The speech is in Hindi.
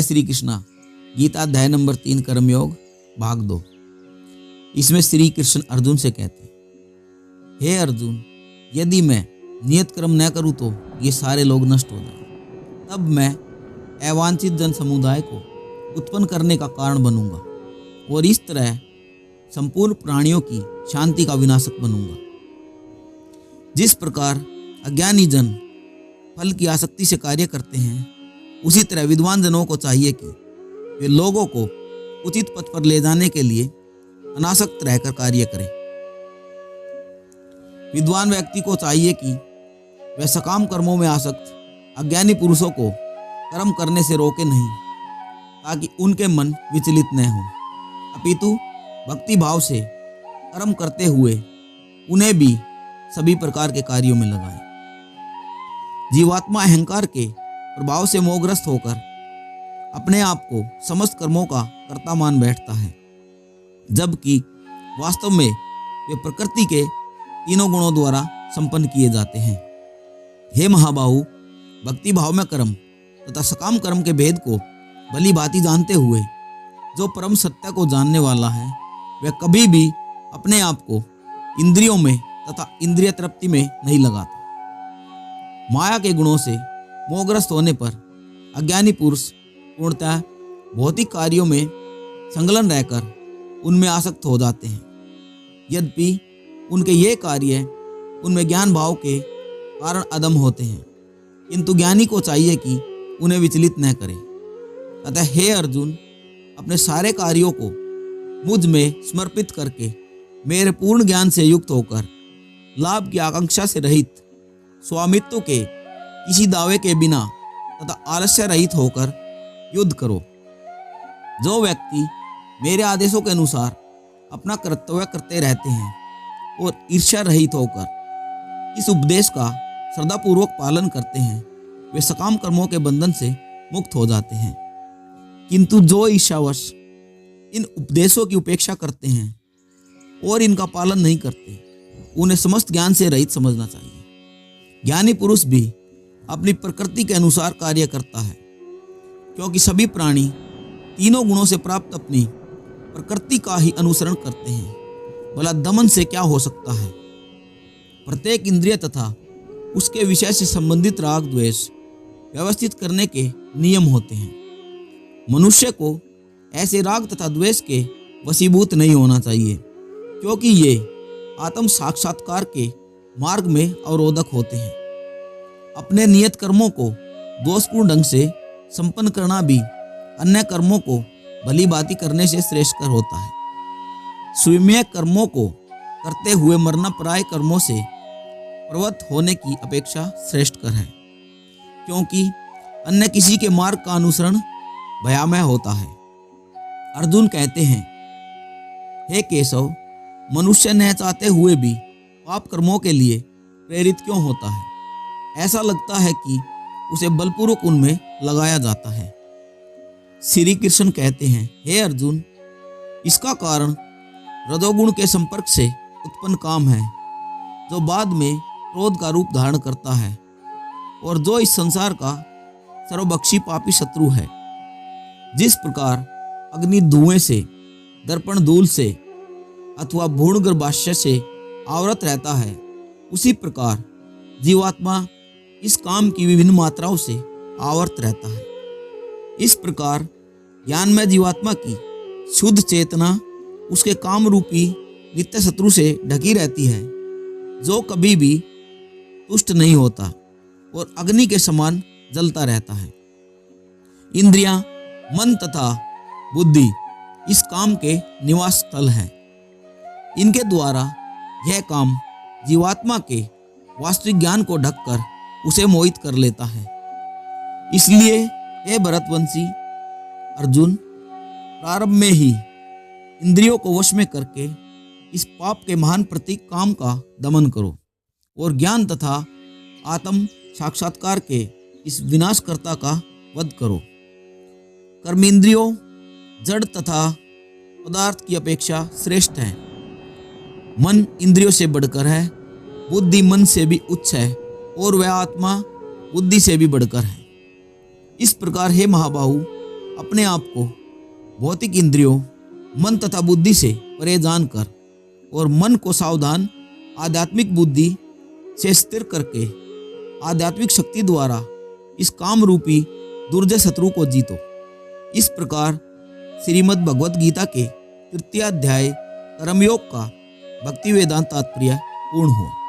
श्री कृष्णा गीता अध्याय नंबर 3 कर्मयोग भाग 2। इसमें श्री कृष्ण अर्जुन से कहते हैं, हे अर्जुन, यदि मैं नियत कर्म न करूं तो ये सारे लोग नष्ट हो जाएं। तब मैं अवांछित जन समुदाय को उत्पन्न करने का कारण बनूंगा और इस तरह संपूर्ण प्राणियों की शांति का विनाशक बनूंगा। जिस प्रकार अज्ञानी जन फल की आसक्ति से कार्य करते हैं, उसी तरह विद्वान जनों को चाहिए कि वे लोगों को उचित पथ पर ले जाने के लिए अनासक्त रहकर कार्य करें। विद्वान व्यक्ति को चाहिए कि वह सकाम कर्मों में आसक्त अज्ञानी पुरुषों को कर्म करने से रोके नहीं, ताकि उनके मन विचलित न हो, अपितु भक्ति भाव से कर्म करते हुए उन्हें भी सभी प्रकार के कार्यों में लगाए। जीवात्मा अहंकार के प्रभाव से मोहग्रस्त होकर अपने आप को समस्त कर्मों का कर्ता मान बैठता है, जबकि वास्तव में वे प्रकृति के तीनों गुणों द्वारा संपन्न किए जाते हैं। हे महाबाहु, भक्ति भाव में कर्म तथा सकाम कर्म के भेद को भली भांति जानते हुए जो परम सत्य को जानने वाला है, वह कभी भी अपने आप को इंद्रियों में तथा इंद्रिय तृप्ति में नहीं लगाता। माया के गुणों से मोहग्रस्त होने पर अज्ञानी पुरुष पूर्णतः भौतिक कार्यों में संलग्न रहकर उनमें आसक्त हो जाते हैं। यद्यपि उनके ये कार्य उनमें ज्ञान भाव के कारण अदम होते हैं, किंतु ज्ञानी को चाहिए कि उन्हें विचलित न करे। अतः हे अर्जुन, अपने सारे कार्यों को मुझ में समर्पित करके मेरे पूर्ण ज्ञान से युक्त होकर लाभ की आकांक्षा से रहित, स्वामित्व के किसी दावे के बिना तथा आलस्य रहित होकर युद्ध करो। जो व्यक्ति मेरे आदेशों के अनुसार अपना कर्तव्य करते रहते हैं और ईर्ष्या रहित होकर इस उपदेश का श्रद्धापूर्वक पालन करते हैं, वे सकाम कर्मों के बंधन से मुक्त हो जाते हैं। किंतु जो ईर्ष्यावश इन उपदेशों की उपेक्षा करते हैं और इनका पालन नहीं करते, उन्हें समस्त ज्ञान से रहित समझना चाहिए। ज्ञानी पुरुष भी अपनी प्रकृति के अनुसार कार्य करता है, क्योंकि सभी प्राणी तीनों गुणों से प्राप्त अपनी प्रकृति का ही अनुसरण करते हैं। भला दमन से क्या हो सकता है? प्रत्येक इंद्रिय तथा उसके विषय से संबंधित राग द्वेष व्यवस्थित करने के नियम होते हैं। मनुष्य को ऐसे राग तथा द्वेष के वशीभूत नहीं होना चाहिए, क्योंकि ये आत्म साक्षात्कार के मार्ग में अवरोधक होते हैं। अपने नियत कर्मों को दोषपूर्ण ढंग से संपन्न करना भी अन्य कर्मों को भली भांति करने से श्रेष्ठकर होता है। स्वयं कर्मों को करते हुए मरना पराय कर्मों से प्रवृत्त होने की अपेक्षा श्रेष्ठकर है, क्योंकि अन्य किसी के मार्ग का अनुसरण भयामय होता है। अर्जुन कहते हैं, हे केशव, मनुष्य न चाहते हुए भी पाप कर्मों के लिए प्रेरित क्यों होता है? ऐसा लगता है कि उसे बलपूर्वक उनमें लगाया जाता है। श्री कृष्ण कहते हैं, हे अर्जुन, इसका कारण रजोगुण के संपर्क से उत्पन्न काम है, जो बाद में क्रोध का रूप धारण करता है और जो इस संसार का सर्वभक्षी पापी शत्रु है। जिस प्रकार अग्नि धुएं से, दर्पण धूल से अथवा भूण गर्भाशय से आवृत रहता है, उसी प्रकार जीवात्मा इस काम की विभिन्न मात्राओं से आवृत रहता है। इस प्रकार ज्ञान में जीवात्मा की शुद्ध चेतना उसके काम रूपी नित्य शत्रु से ढकी रहती है, जो कभी भी तुष्ट नहीं होता और अग्नि के समान जलता रहता है। इंद्रियां, मन तथा बुद्धि इस काम के निवास स्थल हैं। इनके द्वारा यह काम जीवात्मा के वास्तविक ज्ञान को ढककर उसे मोहित कर लेता है। इसलिए हे भरतवंशी अर्जुन, प्रारंभ में ही इंद्रियों को वश में करके इस पाप के महान प्रतीक काम का दमन करो और ज्ञान तथा आत्म साक्षात्कार के इस विनाशकर्ता का वध करो। कर्मेंद्रियों जड़ तथा पदार्थ की अपेक्षा श्रेष्ठ है। मन इंद्रियों से बढ़कर है, बुद्धि मन से भी उच्च है और वह आत्मा बुद्धि से भी बढ़कर है। इस प्रकार हे महाबाहु, अपने आप को भौतिक इंद्रियों, मन तथा बुद्धि से परे जानकर और मन को सावधान आध्यात्मिक बुद्धि से स्थिर करके आध्यात्मिक शक्ति द्वारा इस काम रूपी दुर्जय शत्रु को जीतो। इस प्रकार श्रीमद् भगवत गीता के तृतीय अध्याय कर्मयोग का भक्ति वेदांत तात्पर्य पूर्ण हुआ।